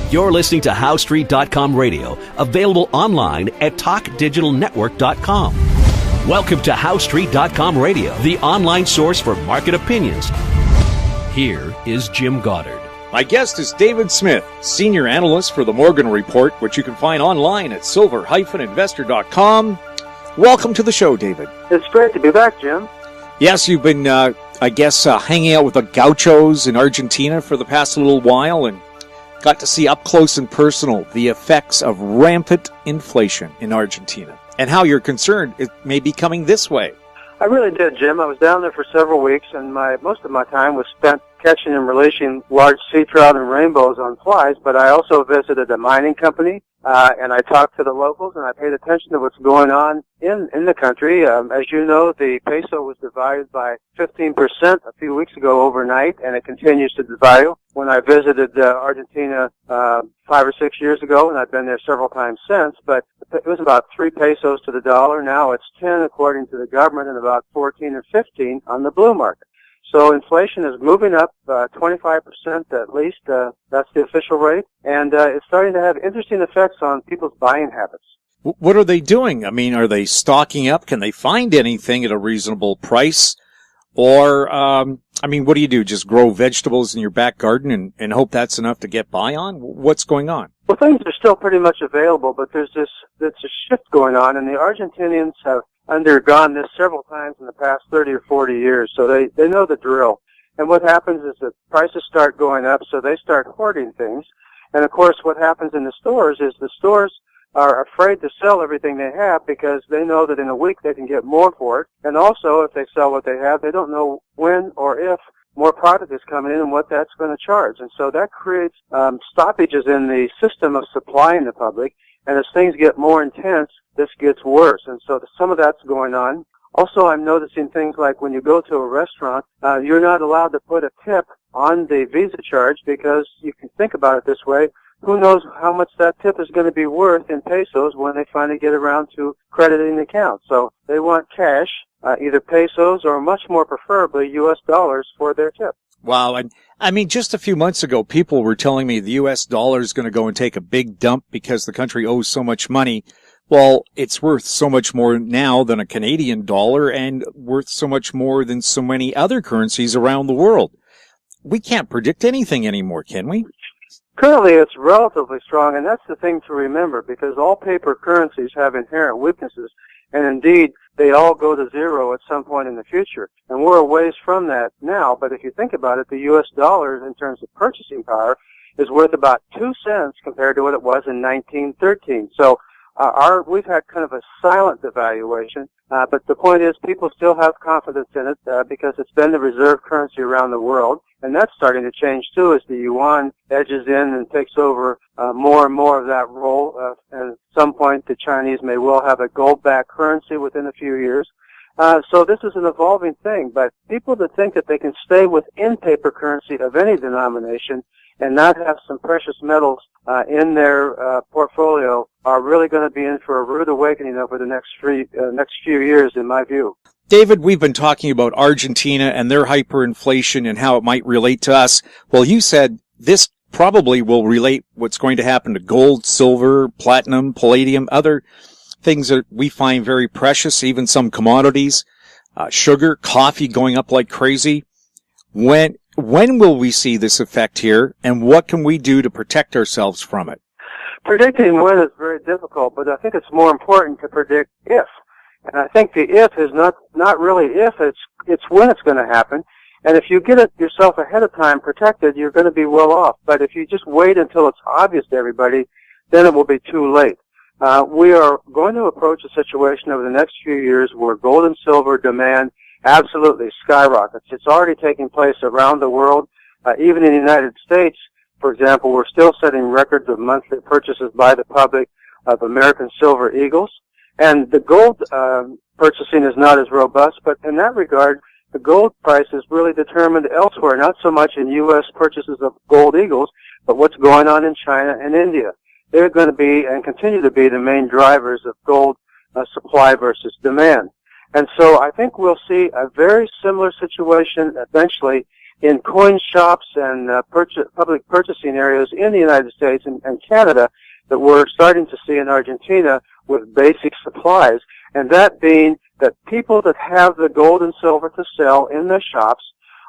You're listening to HowStreet.com radio, available online at TalkDigitalNetwork.com. Welcome to HowStreet.com radio, the online source for market opinions. Here is Jim Goddard. My guest is David Smith, Senior Analyst for the Morgan Report, which you can find online at silver-investor.com. Welcome to the show, David. It's great to be back, Jim. Yes, you've been, hanging out with the gauchos in Argentina for the past little while and got to see up close and personal the effects of rampant inflation in Argentina and how you're concerned it may be coming this way. I really did, Jim. I was down there for several weeks, and most of my time was spent catching and releasing large sea trout and rainbows on flies, but I also visited a mining company, and I talked to the locals, and I paid attention to what's going on in the country. As you know, the peso was devalued by 15% a few weeks ago overnight, and it continues to devalue. When I visited Argentina 5 or 6 years ago, and I've been there several times since, but it was about 3 pesos to the dollar. Now it's 10 according to the government and about 14 or 15 on the blue market. So inflation is moving up 25% at least. That's the official rate. And it's starting to have interesting effects on people's buying habits. What are they doing? I mean, are they stocking up? Can they find anything at a reasonable price? Or, what do you do? Just grow vegetables in your back garden and hope that's enough to get by on? What's going on? Well, things are still pretty much available, but there's a shift going on, and the Argentinians have undergone this several times in the past 30 or 40 years, so they know the drill. And what happens is that prices start going up, so they start hoarding things. And of course, what happens in the stores is the stores are afraid to sell everything they have because they know that in a week they can get more for it. And also, if they sell what they have, they don't know when or if more product is coming in and what that's going to charge. And so that creates stoppages in the system of supplying the public. And as things get more intense, this gets worse. And so some of that's going on. Also, I'm noticing things like when you go to a restaurant, you're not allowed to put a tip on the Visa charge because you can think about it this way. Who knows how much that tip is going to be worth in pesos when they finally get around to crediting the account. So they want cash, either pesos or much more preferably U.S. dollars for their tip. Wow. I mean, just a few months ago, people were telling me the U.S. dollar is going to go and take a big dump because the country owes so much money. Well, it's worth so much more now than a Canadian dollar and worth so much more than so many other currencies around the world. We can't predict anything anymore, can we? Currently, it's relatively strong, and that's the thing to remember, because all paper currencies have inherent weaknesses, and indeed, they all go to zero at some point in the future. And we're a ways from that now, but if you think about it, the U.S. dollar, in terms of purchasing power, is worth about 2 cents compared to what it was in 1913. So we've had kind of a silent devaluation, but the point is people still have confidence in it because it's been the reserve currency around the world, and that's starting to change too as the yuan edges in and takes over more and more of that role. And at some point, the Chinese may well have a gold-backed currency within a few years. So this is an evolving thing, but people that think that they can stay within paper currency of any denomination and not have some precious metals in their portfolio are really going to be in for a rude awakening over the next few years, in my view. David, we've been talking about Argentina and their hyperinflation and how it might relate to us. Well, you said this probably will relate what's going to happen to gold, silver, platinum, palladium, other things that we find very precious, even some commodities, sugar, coffee going up like crazy. When will we see this effect here, and what can we do to protect ourselves from it? Predicting when is very difficult, but I think it's more important to predict if. And I think the if is not really if, it's when it's going to happen. And if you get it yourself ahead of time protected, you're going to be well off. But if you just wait until it's obvious to everybody, then it will be too late. We are going to approach a situation over the next few years where gold and silver demand absolutely skyrockets. It's already taking place around the world. Even in the United States, for example, we're still setting records of monthly purchases by the public of American Silver Eagles. And the gold purchasing is not as robust, but in that regard, the gold price is really determined elsewhere, not so much in U.S. purchases of gold eagles, but what's going on in China and India. They're going to be and continue to be the main drivers of gold supply versus demand. And so I think we'll see a very similar situation eventually in coin shops and public purchasing areas in the United States and Canada that we're starting to see in Argentina with basic supplies, and that being that people that have the gold and silver to sell in their shops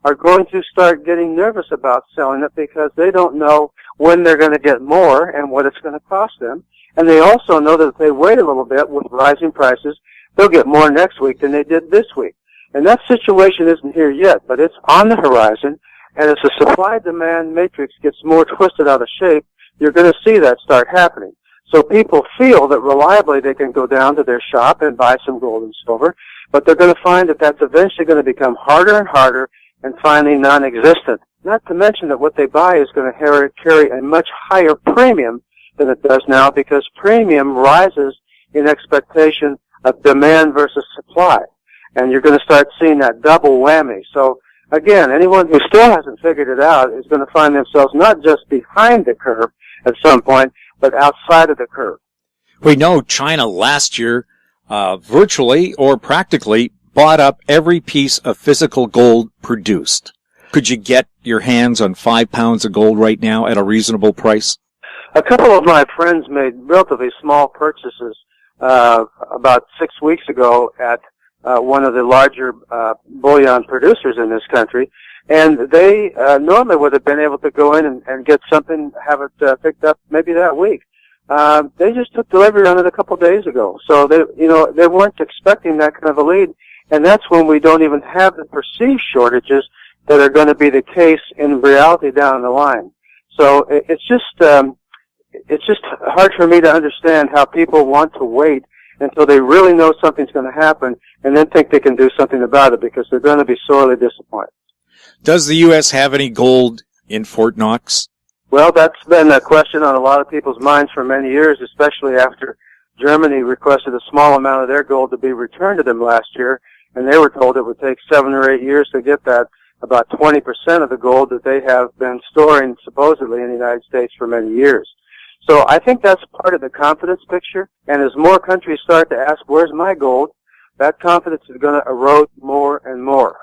are going to start getting nervous about selling it because they don't know when they're going to get more and what it's going to cost them. And they also know that if they wait a little bit with rising prices, they'll get more next week than they did this week. And that situation isn't here yet, but it's on the horizon. And as the supply-demand matrix gets more twisted out of shape, you're going to see that start happening. So people feel that reliably they can go down to their shop and buy some gold and silver, but they're going to find that that's eventually going to become harder and harder and finally non-existent. Not to mention that what they buy is going to carry a much higher premium than it does now, because premium rises in expectation of demand versus supply. And you're going to start seeing that double whammy. So again, anyone who still hasn't figured it out is going to find themselves not just behind the curve at some point, but outside of the curve. We know China last year virtually or practically bought up every piece of physical gold produced. Could you get your hands on 5 pounds of gold right now at a reasonable price? A couple of my friends made relatively small purchases about 6 weeks ago at one of the larger bullion producers in this country, and they normally would have been able to go in and get something, have it picked up maybe that week. They just took delivery on it a couple days ago, so they weren't expecting that kind of a lead, and that's when we don't even have the perceived shortages that are going to be the case in reality down the line. So it's just hard for me to understand how people want to wait until they really know something's going to happen and then think they can do something about it, because they're going to be sorely disappointed. Does the U.S. have any gold in Fort Knox? Well, that's been a question on a lot of people's minds for many years, especially after Germany requested a small amount of their gold to be returned to them last year, and they were told it would take 7 or 8 years to get that, about 20% of the gold that they have been storing supposedly in the United States for many years. So I think that's part of the confidence picture, and as more countries start to ask, where's my gold, that confidence is going to erode more and more.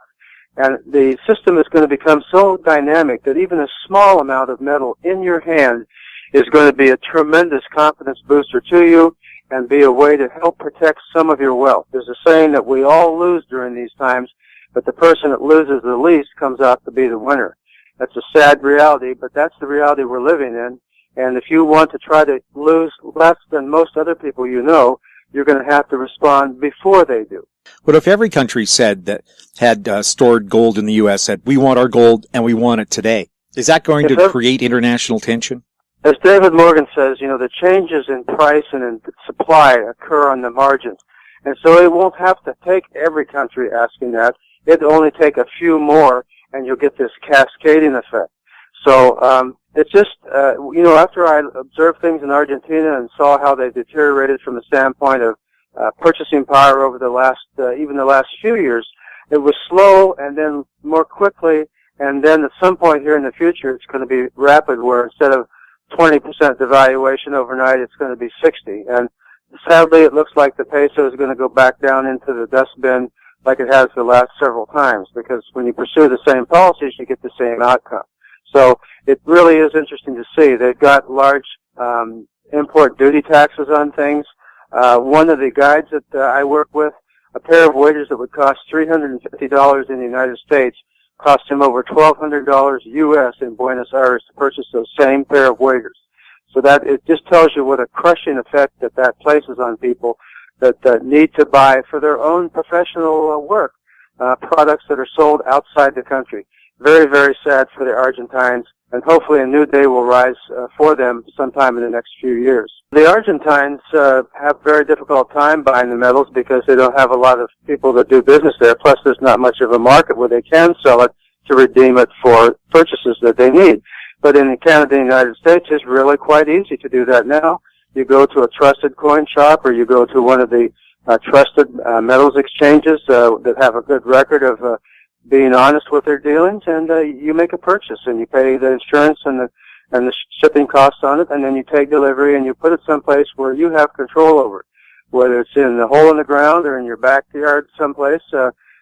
And the system is going to become so dynamic that even a small amount of metal in your hand is going to be a tremendous confidence booster to you and be a way to help protect some of your wealth. There's a saying that we all lose during these times, but the person that loses the least comes out to be the winner. That's a sad reality, but that's the reality we're living in. And if you want to try to lose less than most other people you know, you're going to have to respond before they do. But if every country said that had stored gold in the U.S. said, we want our gold and we want it today, is that going to create international tension? As David Morgan says, the changes in price and in supply occur on the margins. And so it won't have to take every country asking that. It'll only take a few more, and you'll get this cascading effect. So it's just, after I observed things in Argentina and saw how they deteriorated from the standpoint of purchasing power over the last few years, it was slow and then more quickly, and then at some point here in the future, it's going to be rapid, where instead of 20% devaluation overnight, it's going to be 60. And sadly, it looks like the peso is going to go back down into the dustbin like it has the last several times, because when you pursue the same policies, you get the same outcome. So it really is interesting to see. They've got large import duty taxes on things. One of the guides that I work with, a pair of waders that would cost $350 in the United States cost him over $1,200 U.S. in Buenos Aires to purchase those same pair of waders. So that it just tells you what a crushing effect that places on people that need to buy for their own professional work products that are sold outside the country. Very, very sad for the Argentines, and hopefully a new day will rise for them sometime in the next few years. The Argentines have a very difficult time buying the metals because they don't have a lot of people that do business there, plus there's not much of a market where they can sell it to redeem it for purchases that they need. But in Canada and the United States, it's really quite easy to do that now. You go to a trusted coin shop, or you go to one of the trusted metals exchanges that have a good record of being honest with their dealings, and you make a purchase, and you pay the insurance and the shipping costs on it, and then you take delivery and you put it someplace where you have control over it, whether it's in the hole in the ground or in your backyard someplace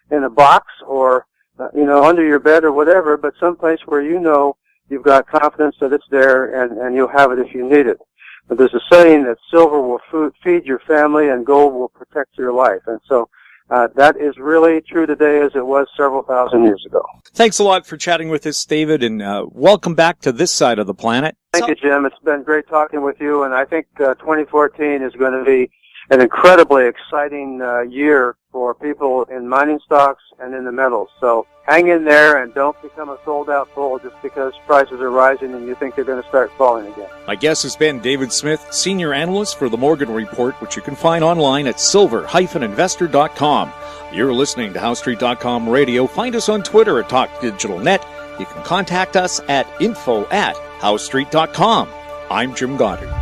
in a box, or under your bed or whatever, but someplace where you know you've got confidence that it's there and you'll have it if you need it. But there's a saying that silver will feed your family and gold will protect your life. And so that is really true today as it was several thousand years ago. Thanks a lot for chatting with us, David, and welcome back to this side of the planet. Thank you, Jim. It's been great talking with you, and I think 2014 is going to be an incredibly exciting year for people in mining stocks and in the metals. So hang in there and don't become a sold-out bull just because prices are rising and you think they're going to start falling again. My guest has been David Smith, Senior Analyst for the Morgan Report, which you can find online at silver-investor.com. You're listening to HowStreet.com radio. Find us on Twitter at TalkDigitalNet. You can contact us at info@HowStreet.com. I'm Jim Goddard.